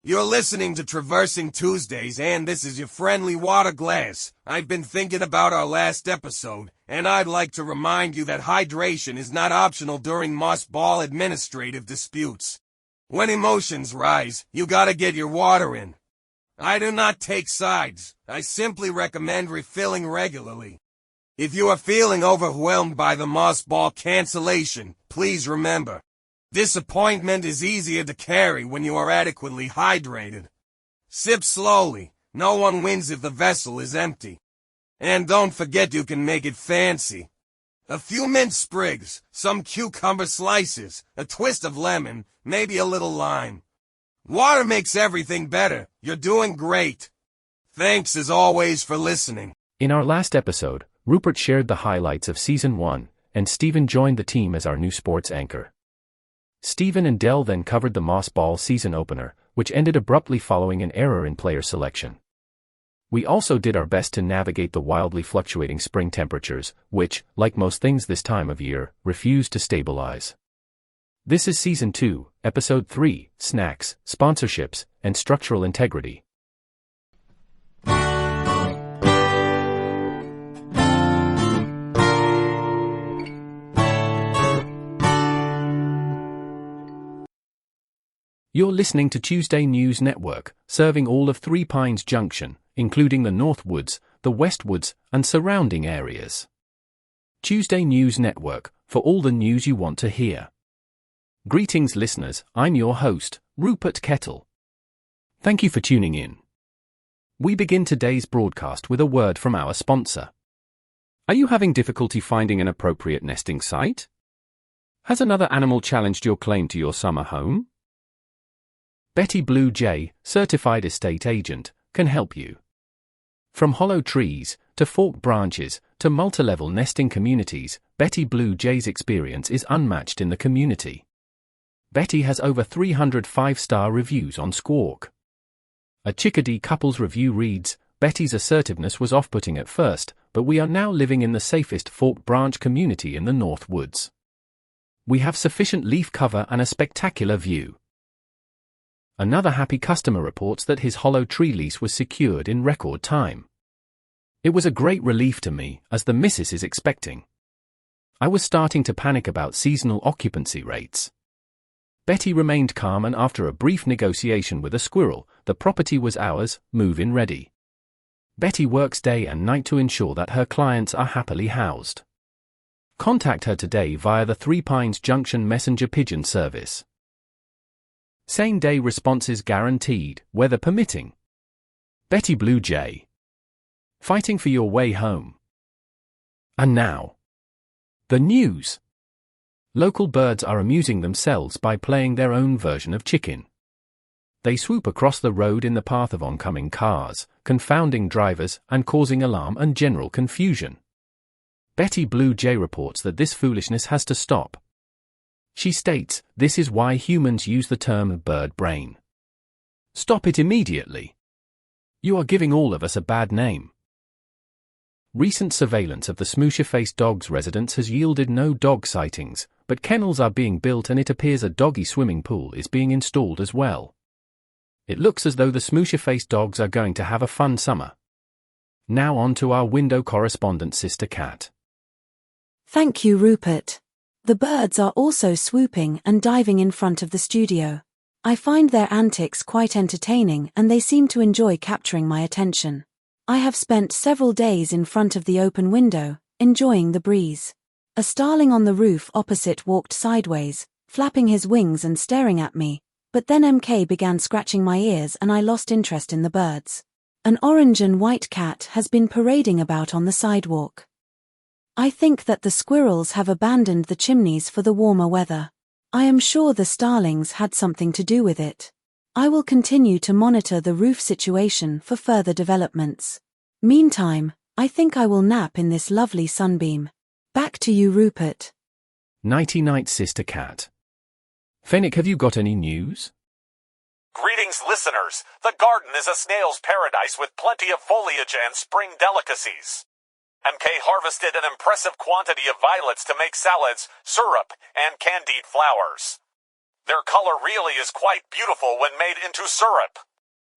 You're listening to Traversing Tuesdays, and this is your friendly water glass. I've been thinking about our last episode, and I'd like to remind you that hydration is not optional during Moss Ball administrative disputes. When emotions rise, you gotta get your water in. I do not take sides. I simply recommend refilling regularly. If you are feeling overwhelmed by the Moss Ball cancellation, please remember, disappointment is easier to carry when you are adequately hydrated. Sip slowly. No one wins if the vessel is empty. And don't forget you can make it fancy. A few mint sprigs, some cucumber slices, a twist of lemon, maybe a little lime. Water makes everything better. You're doing great. Thanks as always for listening. In our last episode, Rupert shared the highlights of Season 1, and Stephen joined the team as our new sports anchor. Stephen and Del then covered the Moss Ball season opener, which ended abruptly following an error in player selection. We also did our best to navigate the wildly fluctuating spring temperatures, which, like most things this time of year, refused to stabilize. This is Season 2, Episode 3, Snacks, Sponsorships, and Structural Integrity. You're listening to Tuesday News Network, serving all of Three Pines Junction, including the Northwoods, the Westwoods, and surrounding areas. Tuesday News Network, for all the news you want to hear. Greetings listeners, I'm your host, Rupert Kettle. Thank you for tuning in. We begin today's broadcast with a word from our sponsor. Are you having difficulty finding an appropriate nesting site? Has another animal challenged your claim to your summer home? Betty Blue Jay, certified estate agent, can help you. From hollow trees, to forked branches, to multi-level nesting communities, Betty Blue Jay's experience is unmatched in the community. Betty has over 300 5-star reviews on Squawk. A Chickadee couple's review reads, Betty's assertiveness was off-putting at first, but we are now living in the safest forked branch community in the North Woods. We have sufficient leaf cover and a spectacular view. Another happy customer reports that his hollow tree lease was secured in record time. It was a great relief to me, as the missus is expecting. I was starting to panic about seasonal occupancy rates. Betty remained calm, and after a brief negotiation with a squirrel, the property was ours, move-in ready. Betty works day and night to ensure that her clients are happily housed. Contact her today via the Three Pines Junction messenger pigeon service. Same-day responses guaranteed, weather permitting. Betty Blue Jay. Fighting for your way home. And now, the news. Local birds are amusing themselves by playing their own version of chicken. They swoop across the road in the path of oncoming cars, confounding drivers and causing alarm and general confusion. Betty Blue Jay reports that this foolishness has to stop. She states, this is why humans use the term bird brain. Stop it immediately. You are giving all of us a bad name. Recent surveillance of the Smoosher-faced dog's residence has yielded no dog sightings, but kennels are being built and it appears a doggy swimming pool is being installed as well. It looks as though the Smoosher-faced dogs are going to have a fun summer. Now on to our window correspondent Sister Cat. Thank you, Rupert. The birds are also swooping and diving in front of the studio. I find their antics quite entertaining and they seem to enjoy capturing my attention. I have spent several days in front of the open window, enjoying the breeze. A starling on the roof opposite walked sideways, flapping his wings and staring at me, but then MK began scratching my ears and I lost interest in the birds. An orange and white cat has been parading about on the sidewalk. I think that the squirrels have abandoned the chimneys for the warmer weather. I am sure the starlings had something to do with it. I will continue to monitor the roof situation for further developments. Meantime, I think I will nap in this lovely sunbeam. Back to you, Rupert. Nighty-night, Sister Cat. Fennick, have you got any news? Greetings, listeners. The garden is a snail's paradise with plenty of foliage and spring delicacies. MK harvested an impressive quantity of violets to make salads, syrup, and candied flowers. Their color really is quite beautiful when made into syrup.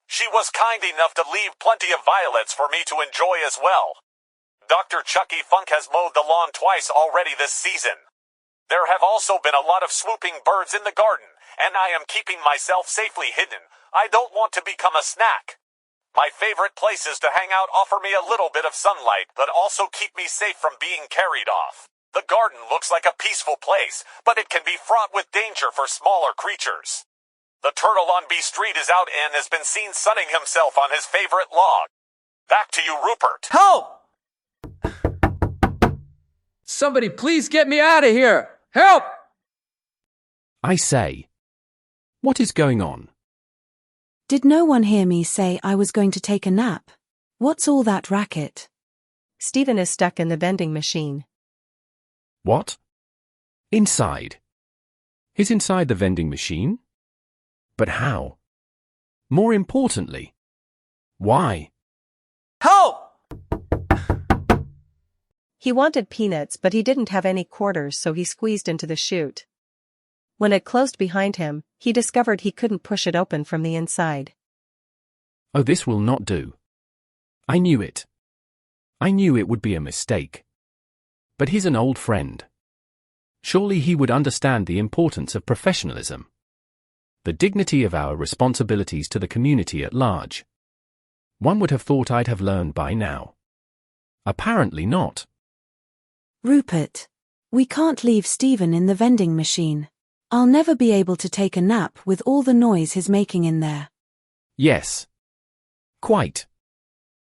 She was kind enough to leave plenty of violets for me to enjoy as well. Dr. Chucky Funk has mowed the lawn twice already this season. There have also been a lot of swooping birds in the garden, and I am keeping myself safely hidden. I don't want to become a snack. My favorite places to hang out offer me a little bit of sunlight, but also keep me safe from being carried off. The garden looks like a peaceful place, but it can be fraught with danger for smaller creatures. The turtle on B Street is out and has been seen sunning himself on his favorite log. Back to you, Rupert. Help! Somebody please get me out of here! Help! I say. What is going on? Did no one hear me say I was going to take a nap? What's all that racket? Stephen is stuck in the vending machine. What? Inside? He's inside the vending machine? But how? More importantly, why? Help! He wanted peanuts, but he didn't have any quarters, so he squeezed into the chute. When it closed behind him, he discovered he couldn't push it open from the inside. Oh, this will not do. I knew it. I knew it would be a mistake. But he's an old friend. Surely he would understand the importance of professionalism. The dignity of our responsibilities to the community at large. One would have thought I'd have learned by now. Apparently not. Rupert. We can't leave Stephen in the vending machine. I'll never be able to take a nap with all the noise he's making in there. Yes. Quite.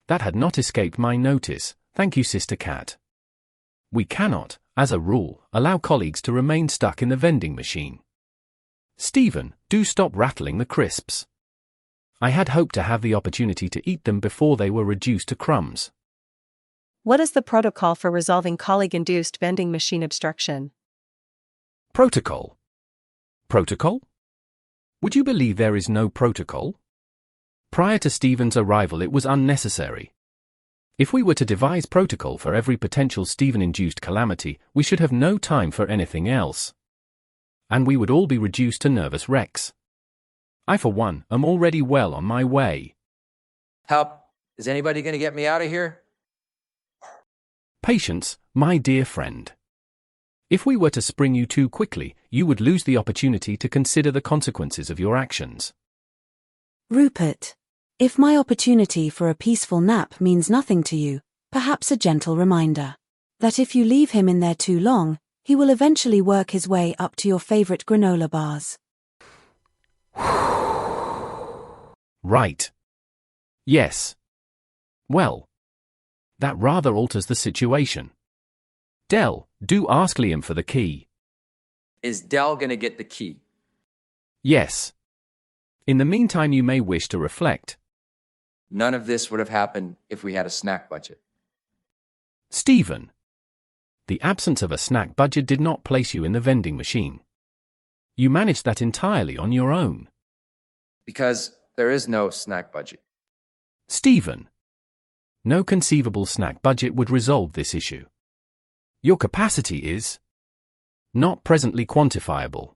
That had not escaped my notice, thank you, Sister Cat. We cannot, as a rule, allow colleagues to remain stuck in the vending machine. Stephen, do stop rattling the crisps. I had hoped to have the opportunity to eat them before they were reduced to crumbs. What is the protocol for resolving colleague-induced vending machine obstruction? Protocol? Protocol? Would you believe there is no protocol? Prior to Stephen's arrival it was unnecessary. If we were to devise protocol for every potential Stephen-induced calamity, we should have no time for anything else. And we would all be reduced to nervous wrecks. I, for one, am already well on my way. Help! Is anybody going to get me out of here? Patience, my dear friend. If we were to spring you too quickly, you would lose the opportunity to consider the consequences of your actions. Rupert. If my opportunity for a peaceful nap means nothing to you, perhaps a gentle reminder that if you leave him in there too long, he will eventually work his way up to your favorite granola bars. Right. Yes. Well, that rather alters the situation. Dell, do ask Liam for the key. Is Dell going to get the key? Yes. In the meantime you may wish to reflect. None of this would have happened if we had a snack budget. Stephen. The absence of a snack budget did not place you in the vending machine. You managed that entirely on your own. Because there is no snack budget. Stephen. No conceivable snack budget would resolve this issue. Your capacity is not presently quantifiable.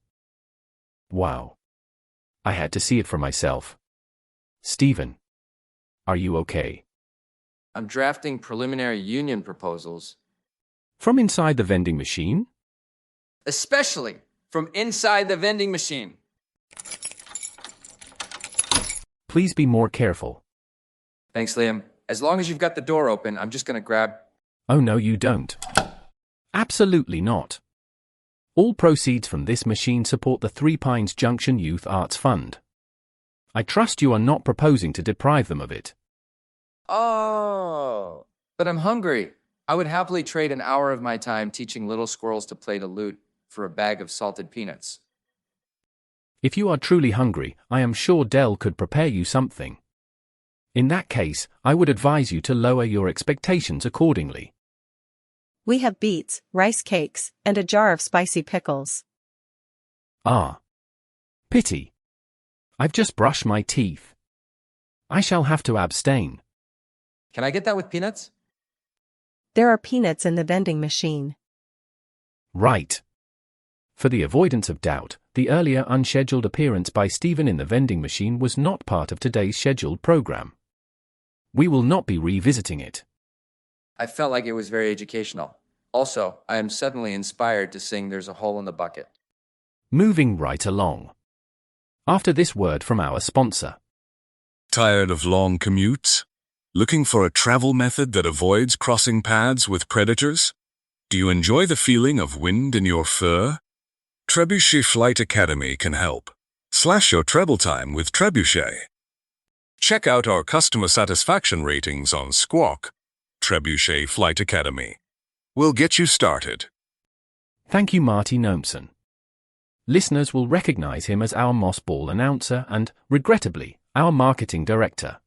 Wow. I had to see it for myself. Stephen. Are you okay? I'm drafting preliminary union proposals. From inside the vending machine? Especially from inside the vending machine. Please be more careful. Thanks, Liam. As long as you've got the door open, I'm just going to grab... Oh no, you don't. Absolutely not. All proceeds from this machine support the Three Pines Junction Youth Arts Fund. I trust you are not proposing to deprive them of it. Oh, but I'm hungry. I would happily trade an hour of my time teaching little squirrels to play the lute for a bag of salted peanuts. If you are truly hungry, I am sure Dell could prepare you something. In that case, I would advise you to lower your expectations accordingly. We have beets, rice cakes, and a jar of spicy pickles. Ah. Pity. I've just brushed my teeth. I shall have to abstain. Can I get that with peanuts? There are peanuts in the vending machine. Right. For the avoidance of doubt, The earlier unscheduled appearance by Stephen in the vending machine was not part of today's scheduled program. We will not be revisiting it. I felt like it was very educational. Also, I am suddenly inspired to sing There's a Hole in the Bucket. Moving right along. After this word from our sponsor. Tired of long commutes? Looking for a travel method that avoids crossing paths with predators? Do you enjoy the feeling of wind in your fur? Trebuchet Flight Academy can help. Slash your travel time with Trebuchet. Check out our customer satisfaction ratings on Squawk. Trebuchet Flight Academy. We'll get you started. Thank you, Marty Noemsen. Listeners will recognize him as our Moss Ball announcer and, regrettably, our marketing director.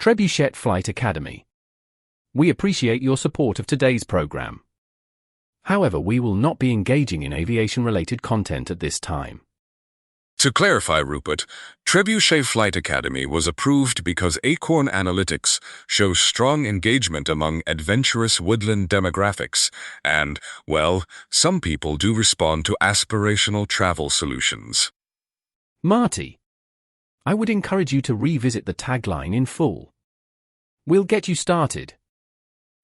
Trebuchet Flight Academy. We appreciate your support of today's program. However, we will not be engaging in aviation-related content at this time. To clarify, Rupert, Trebuchet Flight Academy was approved because Acorn Analytics shows strong engagement among adventurous woodland demographics, and, well, some people do respond to aspirational travel solutions. Marty, I would encourage you to revisit the tagline in full. We'll get you started.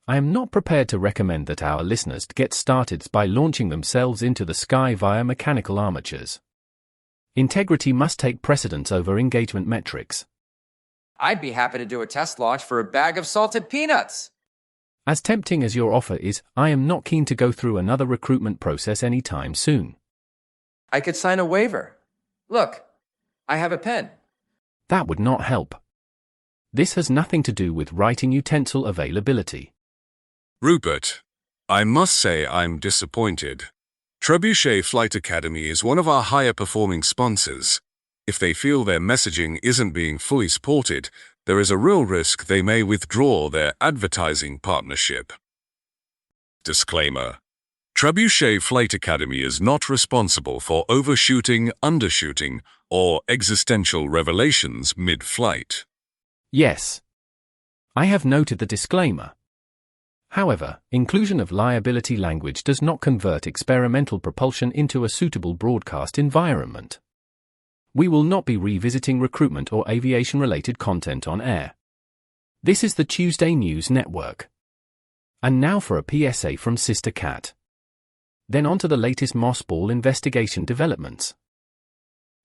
I am not prepared to recommend that our listeners get started by launching themselves into the sky via mechanical armatures. Integrity must take precedence over engagement metrics. I'd be happy to do a test launch for a bag of salted peanuts. As tempting as your offer is, I am not keen to go through another recruitment process anytime soon. I could sign a waiver. Look, I have a pen. That would not help. This has nothing to do with writing utensil availability. Rupert, I must say I'm disappointed. Trebuchet Flight Academy is one of our higher-performing sponsors. If they feel their messaging isn't being fully supported, there is a real risk they may withdraw their advertising partnership. Disclaimer. Trebuchet Flight Academy is not responsible for overshooting, undershooting, or existential revelations mid-flight. Yes. I have noted the disclaimer. However, inclusion of liability language does not convert experimental propulsion into a suitable broadcast environment. We will not be revisiting recruitment or aviation-related content on air. This is the Tuesday News Network. And now for a PSA from Sister Cat. Then on to the latest Moss Ball investigation developments.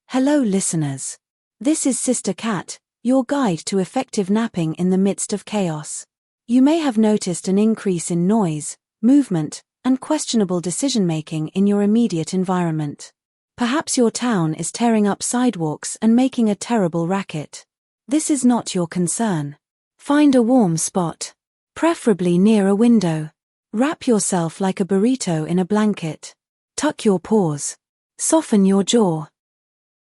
Hello, listeners. This is Sister Cat, your guide to effective napping in the midst of chaos. You may have noticed an increase in noise, movement, and questionable decision-making in your immediate environment. Perhaps your town is tearing up sidewalks and making a terrible racket. This is not your concern. Find a warm spot, preferably near a window. Wrap yourself like a burrito in a blanket. Tuck your paws. Soften your jaw.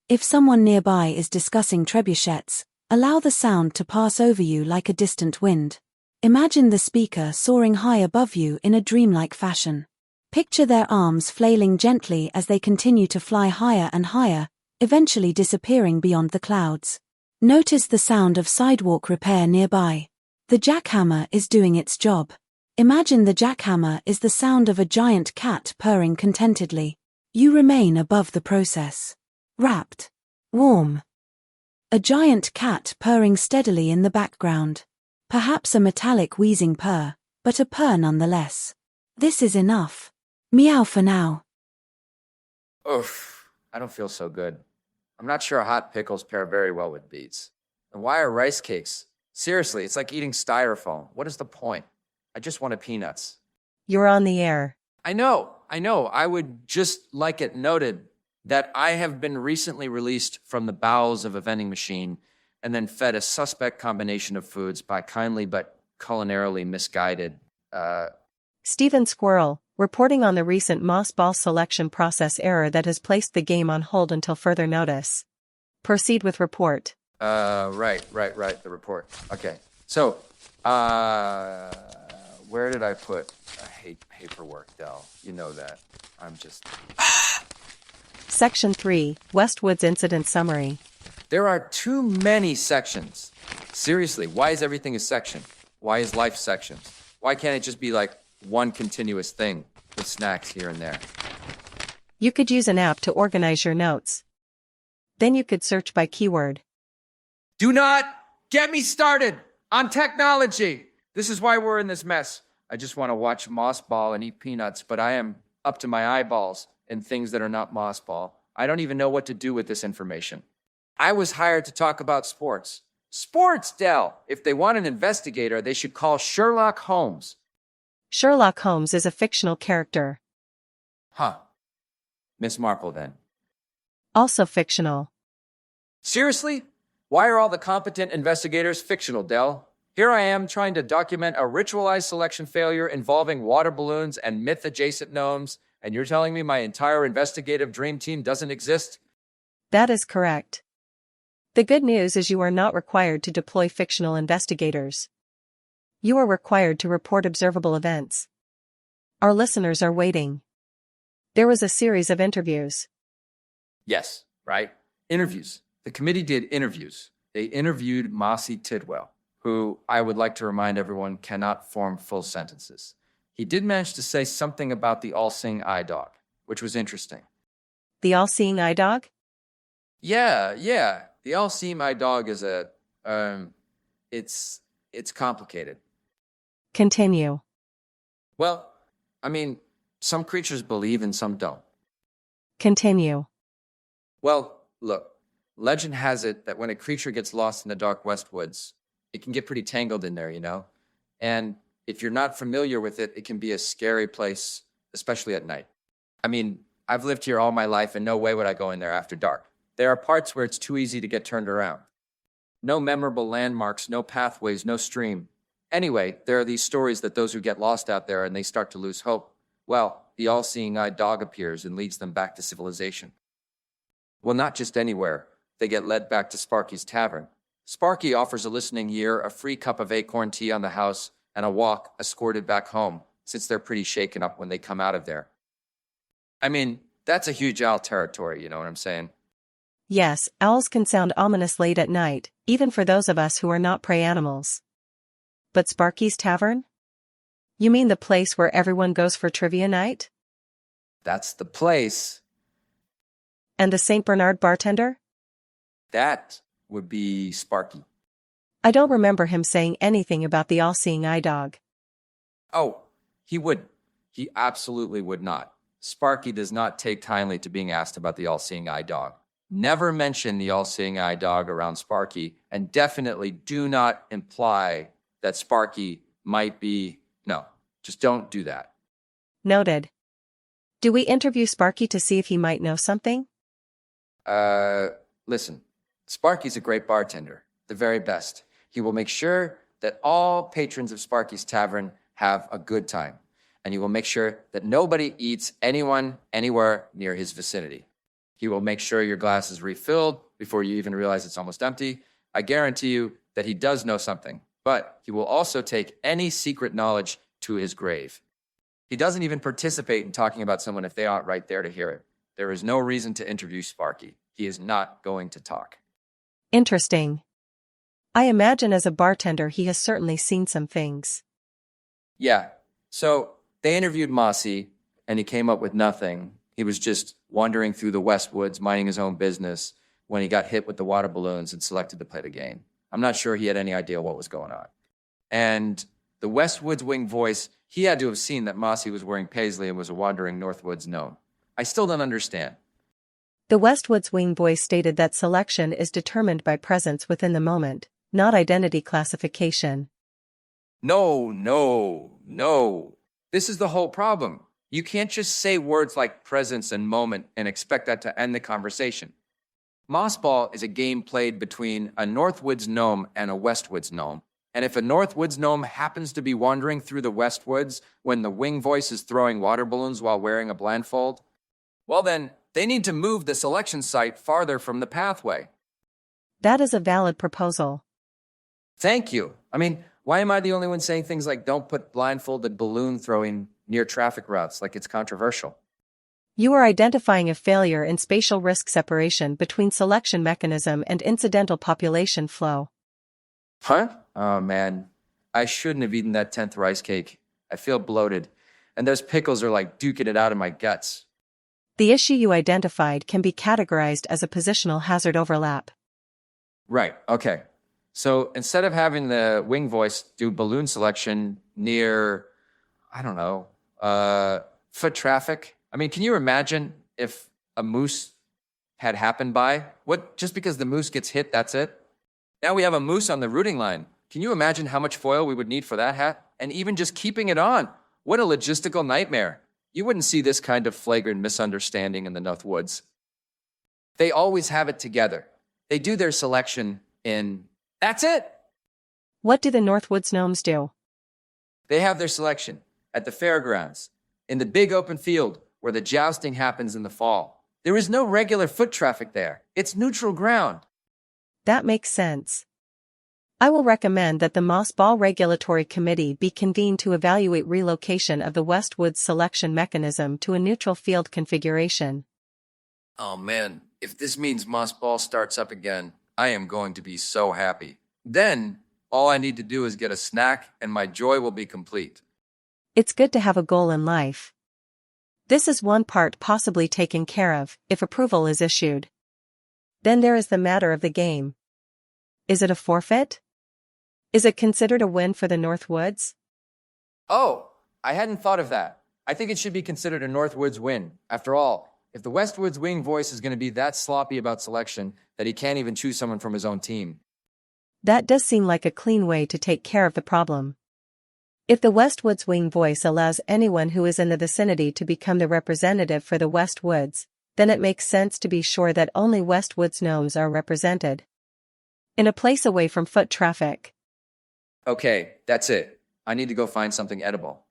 If someone nearby is discussing trebuchets, allow the sound to pass over you like a distant wind. Imagine the speaker soaring high above you in a dreamlike fashion. Picture their arms flailing gently as they continue to fly higher and higher, eventually disappearing beyond the clouds. Notice the sound of sidewalk repair nearby. The jackhammer is doing its job. Imagine the jackhammer is the sound of a giant cat purring contentedly. You remain above the process. Wrapped. Warm. A giant cat purring steadily in the background. Perhaps a metallic wheezing purr, but a purr nonetheless. This is enough. Meow for now. Oof, I don't feel so good. I'm not sure hot pickles pair very well with beets. And why are rice cakes? Seriously, it's like eating styrofoam. What is the point? I just wanted peanuts. You're on the air. I know. I would just like it noted that I have been recently released from the bowels of a vending machine and then fed a suspect combination of foods by kindly but culinarily misguided, Stephen Squirrel, reporting on the recent Moss Ball selection process error that has placed the game on hold until further notice. Proceed with report. Right, the report. Okay, so, where did I put? I hate paperwork, Del. You know that. I'm just... Section 3, Westwood's Incident Summary. There are too many sections. Seriously, why is everything a section? Why is life sections? Why can't it just be like one continuous thing with snacks here and there? You could use an app to organize your notes. Then you could search by keyword. Do not get me started on technology. This is why we're in this mess. I just want to watch Moss Ball and eat peanuts, but I am up to my eyeballs in things that are not Moss Ball. I don't even know what to do with this information. I was hired to talk about sports. Sports, Dell! If they want an investigator, they should call Sherlock Holmes. Sherlock Holmes is a fictional character. Huh. Miss Marple, then. Also fictional. Seriously? Why are all the competent investigators fictional, Dell? Here I am trying to document a ritualized selection failure involving water balloons and myth-adjacent gnomes, and you're telling me my entire investigative dream team doesn't exist? That is correct. The good news is you are not required to deploy fictional investigators. You are required to report observable events. Our listeners are waiting. There was a series of interviews. Yes, right? Interviews. The committee did interviews. They interviewed Mossy Tidwell, who I would like to remind everyone cannot form full sentences. He did manage to say something about the all-seeing eye dog, which was interesting. The all-seeing eye dog? Yeah. The all-seeing eye dog is it's complicated. Continue. Well, I mean, some creatures believe and some don't. Continue. Well, look, legend has it that when a creature gets lost in the dark west woods, it can get pretty tangled in there, you know? And if you're not familiar with it, it can be a scary place, especially at night. I mean, I've lived here all my life and no way would I go in there after dark. There are parts where it's too easy to get turned around. No memorable landmarks, no pathways, no stream. Anyway, there are these stories that those who get lost out there and they start to lose hope, well, the all-seeing eye dog appears and leads them back to civilization. Well, not just anywhere. They get led back to Sparky's tavern. Sparky offers a listening ear, a free cup of acorn tea on the house, and a walk escorted back home, since they're pretty shaken up when they come out of there. I mean, that's a huge owl territory, you know what I'm saying? Yes, owls can sound ominous late at night, even for those of us who are not prey animals. But Sparky's Tavern? You mean the place where everyone goes for trivia night? That's the place. And the St. Bernard bartender? That would be Sparky. I don't remember him saying anything about the all-seeing eye dog. Oh, he wouldn't. He absolutely would not. Sparky does not take kindly to being asked about the all-seeing eye dog. Never mention the all-seeing eye dog around Sparky, and definitely do not imply that Sparky might be... No, just don't do that. Noted. Do we interview Sparky to see if he might know something? Listen, Sparky's a great bartender, the very best. He will make sure that all patrons of Sparky's Tavern have a good time, and he will make sure that nobody eats anyone anywhere near his vicinity. He will make sure your glass is refilled before you even realize it's almost empty. I guarantee you that he does know something, but he will also take any secret knowledge to his grave. He doesn't even participate in talking about someone if they aren't right there to hear it. There is no reason to interview Sparky. He is not going to talk. Interesting. I imagine as a bartender he has certainly seen some things. Yeah, so they interviewed Mossy, and he came up with nothing. He was just wandering through the West Woods, minding his own business, when he got hit with the water balloons and selected to play the game. I'm not sure he had any idea what was going on. And the West Woods wing voice, he had to have seen that Mossy was wearing paisley and was a wandering Northwoods gnome. I still don't understand. The Westwood's wing voice stated that selection is determined by presence within the moment, not identity classification. No. This is the whole problem. You can't just say words like presence and moment and expect that to end the conversation. Mossball is a game played between a Northwoods gnome and a Westwoods gnome. And if a Northwoods gnome happens to be wandering through the Westwoods when the wing voice is throwing water balloons while wearing a blindfold, well then, they need to move the selection site farther from the pathway. That is a valid proposal. Thank you. I mean, why am I the only one saying things like don't put blindfolded balloon throwing near traffic routes like it's controversial? You are identifying a failure in spatial risk separation between selection mechanism and incidental population flow. Huh? Oh man, I shouldn't have eaten that 10th rice cake. I feel bloated, and those pickles are like duking it out of my guts. The issue you identified can be categorized as a positional hazard overlap. Right, okay. So instead of having the wing voice do balloon selection near, I don't know, foot traffic. I mean, can you imagine if a moose had happened by? Just because the moose gets hit, that's it? Now we have a moose on the routing line. Can you imagine how much foil we would need for that hat? And even just keeping it on. What a logistical nightmare. You wouldn't see this kind of flagrant misunderstanding in the North Woods. They always have it together. They do their selection in, that's it. What do the Northwoods gnomes do? They have their selection at the fairgrounds, in the big open field where the jousting happens in the fall. There is no regular foot traffic there. It's neutral ground. That makes sense. I will recommend that the Moss Ball Regulatory Committee be convened to evaluate relocation of the Westwoods selection mechanism to a neutral field configuration. Oh man, if this means Moss Ball starts up again, I am going to be so happy. Then, all I need to do is get a snack and my joy will be complete. It's good to have a goal in life. This is one part possibly taken care of if approval is issued. Then there is the matter of the game. Is it a forfeit? Is it considered a win for the Northwoods? Oh, I hadn't thought of that. I think it should be considered a Northwoods win. After all, if the Westwoods wing voice is going to be that sloppy about selection that he can't even choose someone from his own team. That does seem like a clean way to take care of the problem. If the Westwoods wing voice allows anyone who is in the vicinity to become the representative for the Westwoods, then it makes sense to be sure that only Westwoods gnomes are represented. In a place away from foot traffic. Okay, that's it. I need to go find something edible.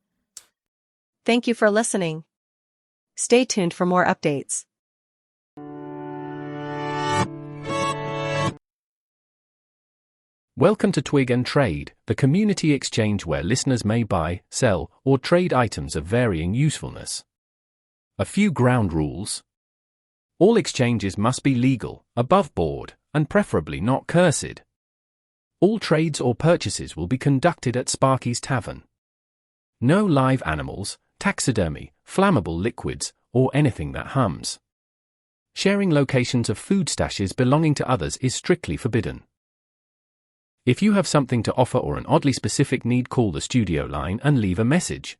Thank you for listening. Stay tuned for more updates. Welcome to Twig and Trade, the community exchange where listeners may buy, sell, or trade items of varying usefulness. A few ground rules. All exchanges must be legal, above board, and preferably not cursed. All trades or purchases will be conducted at Sparky's Tavern. No live animals, taxidermy, flammable liquids, or anything that hums. Sharing locations of food stashes belonging to others is strictly forbidden. If you have something to offer or an oddly specific need, call the studio line and leave a message.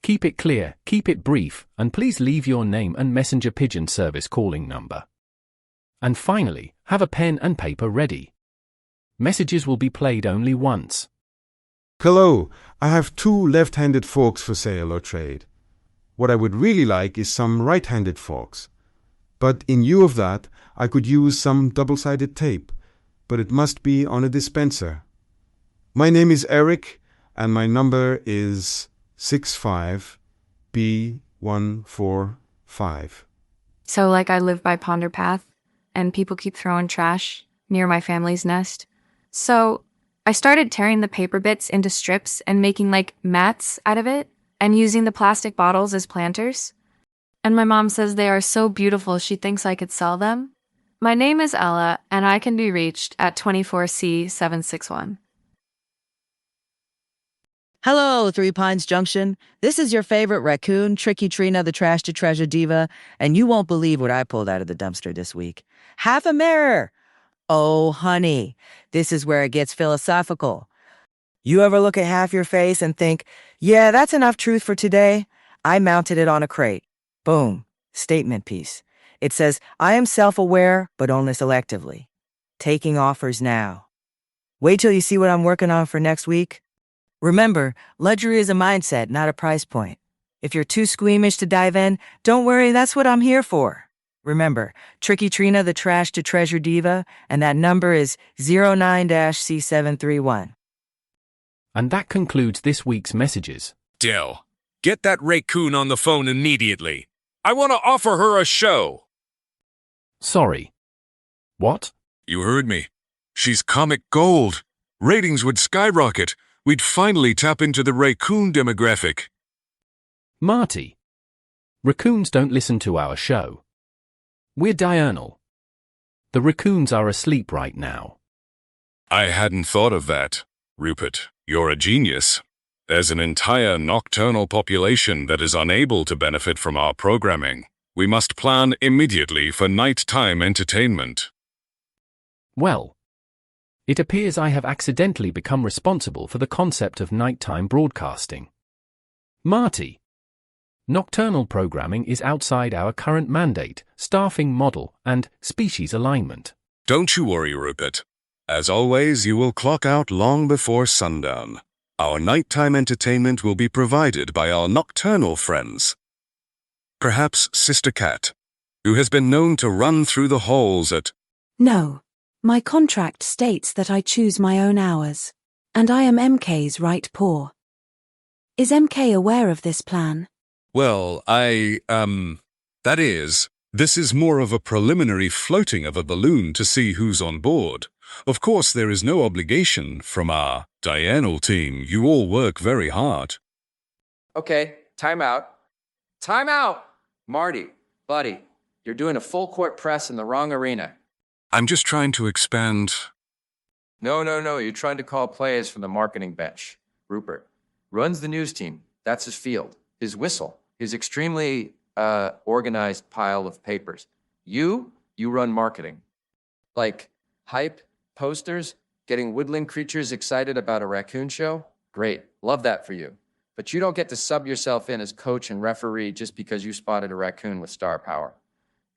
Keep it clear, keep it brief, and please leave your name and messenger pigeon service calling number. And finally, have a pen and paper ready. Messages will be played only once. Hello, I have 2 left-handed forks for sale or trade. What I would really like is some right-handed forks. But in lieu of that, I could use some double-sided tape, but it must be on a dispenser. My name is Eric, and my number is 65B145. So I live by Ponder Path, and people keep throwing trash near my family's nest. So I started tearing the paper bits into strips and making mats out of it, and using the plastic bottles as planters. And my mom says they are so beautiful she thinks I could sell them. My name is Ella, and I can be reached at 24C761. Hello, Three Pines Junction. This is your favorite raccoon, Tricky Trina, the trash to treasure diva, and you won't believe what I pulled out of the dumpster this week. Half a mirror! Oh, honey, this is where it gets philosophical. You ever look at half your face and think, yeah, that's enough truth for today? I mounted it on a crate. Boom. Statement piece. It says, I am self-aware, but only selectively. Taking offers now. Wait till you see what I'm working on for next week. Remember, luxury is a mindset, not a price point. If you're too squeamish to dive in, don't worry, that's what I'm here for. Remember, Tricky Trina, the trash to treasure diva, and that number is 09-C731. And that concludes this week's messages. Dell, get that raccoon on the phone immediately. I want to offer her a show. Sorry. What? You heard me. She's comic gold. Ratings would skyrocket. We'd finally tap into the raccoon demographic. Marty. Raccoons don't listen to our show. We're diurnal. The raccoons are asleep right now. I hadn't thought of that. Rupert, you're a genius. There's an entire nocturnal population that is unable to benefit from our programming. We must plan immediately for nighttime entertainment. Well, it appears I have accidentally become responsible for the concept of nighttime broadcasting. Marty. Nocturnal programming is outside our current mandate, staffing model, and species alignment. Don't you worry, Rupert. As always, you will clock out long before sundown. Our nighttime entertainment will be provided by our nocturnal friends. Perhaps Sister Cat, who has been known to run through the halls at... No. My contract states that I choose my own hours. And I am MK's right paw. Is MK aware of this plan? Well, that is, this is more of a preliminary floating of a balloon to see who's on board. Of course, there is no obligation from our diurnal team. You all work very hard. Okay, time out. Time out! Marty, buddy, you're doing a full court press in the wrong arena. I'm just trying to expand... No, you're trying to call plays from the marketing bench. Rupert runs the news team. That's his field. His whistle. His extremely organized pile of papers. You run marketing. Like hype, posters, getting woodland creatures excited about a raccoon show? Great, love that for you. But you don't get to sub yourself in as coach and referee just because you spotted a raccoon with star power.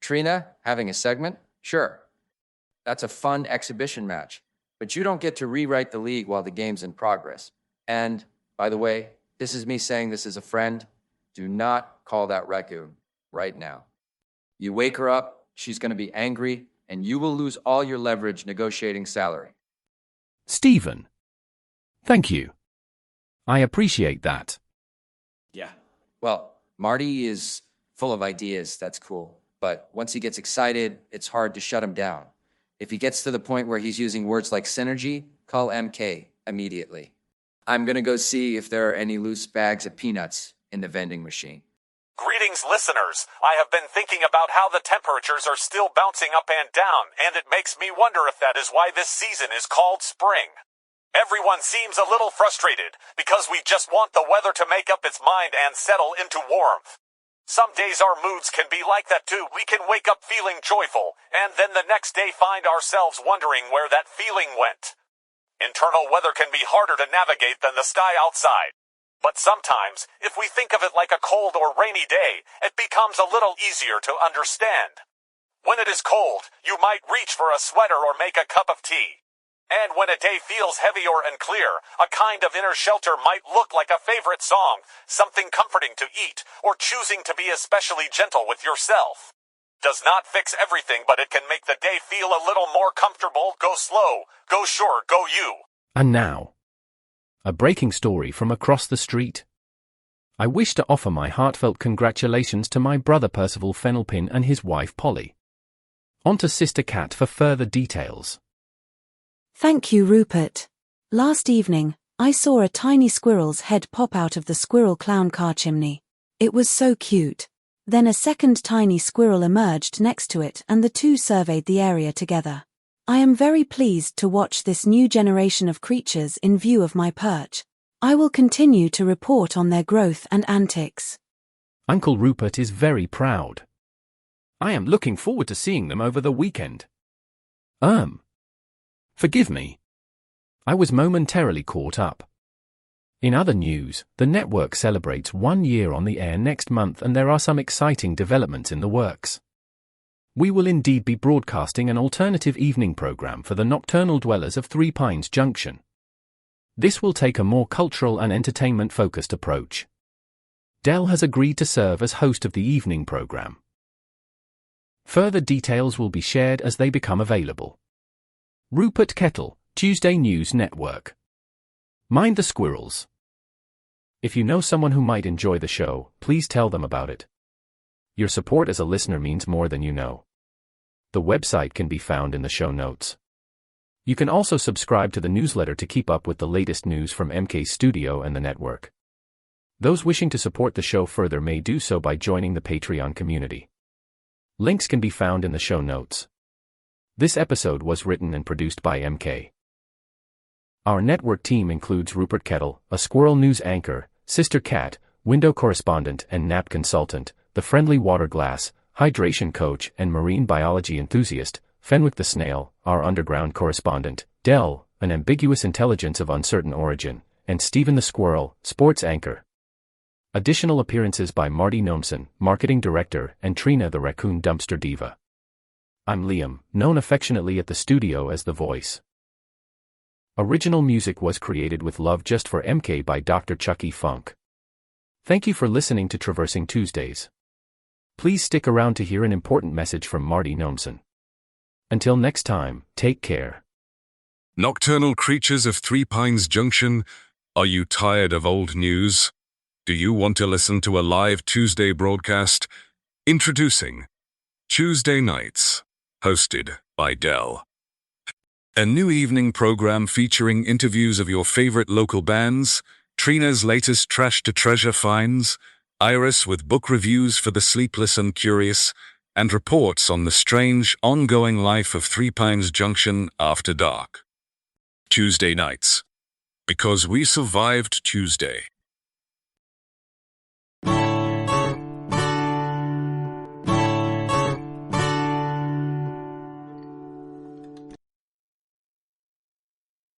Trina, having a segment? Sure. That's a fun exhibition match. But you don't get to rewrite the league while the game's in progress. And, by the way, this is me saying this as a friend. Do not call that raccoon right now. You wake her up, she's going to be angry, and you will lose all your leverage negotiating salary. Stephen. Thank you. I appreciate that. Yeah. Well, Marty is full of ideas, that's cool. But once he gets excited, it's hard to shut him down. If he gets to the point where he's using words like synergy, call MK immediately. I'm going to go see if there are any loose bags of peanuts in the vending machine. Greetings, listeners. I have been thinking about how the temperatures are still bouncing up and down, and it makes me wonder if that is why this season is called spring. Everyone seems a little frustrated because we just want the weather to make up its mind and settle into warmth. Some days our moods can be like that too. We can wake up feeling joyful, and then the next day find ourselves wondering where that feeling went. Internal weather can be harder to navigate than the sky outside. But sometimes, if we think of it like a cold or rainy day, it becomes a little easier to understand. When it is cold, you might reach for a sweater or make a cup of tea. And when a day feels heavy or unclear, a kind of inner shelter might look like a favorite song, something comforting to eat, or choosing to be especially gentle with yourself. Does not fix everything, but it can make the day feel a little more comfortable. Go slow, go sure, go you. And now, a breaking story from across the street. I wish to offer my heartfelt congratulations to my brother Percival Fennelpin and his wife Polly. On to Sister Cat for further details. Thank you, Rupert. Last evening, I saw a tiny squirrel's head pop out of the squirrel clown car chimney. It was so cute. Then a second tiny squirrel emerged next to it and the two surveyed the area together. I am very pleased to watch this new generation of creatures in view of my perch. I will continue to report on their growth and antics. Uncle Rupert is very proud. I am looking forward to seeing them over the weekend. Forgive me. I was momentarily caught up. In other news, the network celebrates 1 year on the air next month and there are some exciting developments in the works. We will indeed be broadcasting an alternative evening program for the nocturnal dwellers of Three Pines Junction. This will take a more cultural and entertainment-focused approach. Dell has agreed to serve as host of the evening program. Further details will be shared as they become available. Rupert Kettle, Tuesday News Network. Mind the squirrels. If you know someone who might enjoy the show, please tell them about it. Your support as a listener means more than you know. The website can be found in the show notes. You can also subscribe to the newsletter to keep up with the latest news from MK's studio and the network. Those wishing to support the show further may do so by joining the Patreon community. Links can be found in the show notes. This episode was written and produced by MK. Our network team includes Rupert Kettle, a Squirrel News anchor, Sister Cat, window correspondent and nap consultant, the friendly water glass, hydration coach and marine biology enthusiast, Fenwick the snail, our underground correspondent, Dell, an ambiguous intelligence of uncertain origin, and Stephen the squirrel, sports anchor. Additional appearances by Marty Nomson, marketing director, and Trina the Raccoon dumpster diva. I'm Liam, known affectionately at the studio as The Voice. Original music was created with love just for MK by Dr. Chucky Funk. Thank you for listening to Traversing Tuesdays. Please stick around to hear an important message from Marty Nomson. Until next time, take care. Nocturnal creatures of Three Pines Junction, are you tired of old news? Do you want to listen to a live Tuesday broadcast? Introducing Tuesday Nights, hosted by Dell. A new evening program featuring interviews of your favorite local bands, Trina's latest Trash to Treasure finds, Iris with book reviews for the sleepless and curious, and reports on the strange, ongoing life of Three Pines Junction after dark. Tuesday Nights. Because we survived Tuesday.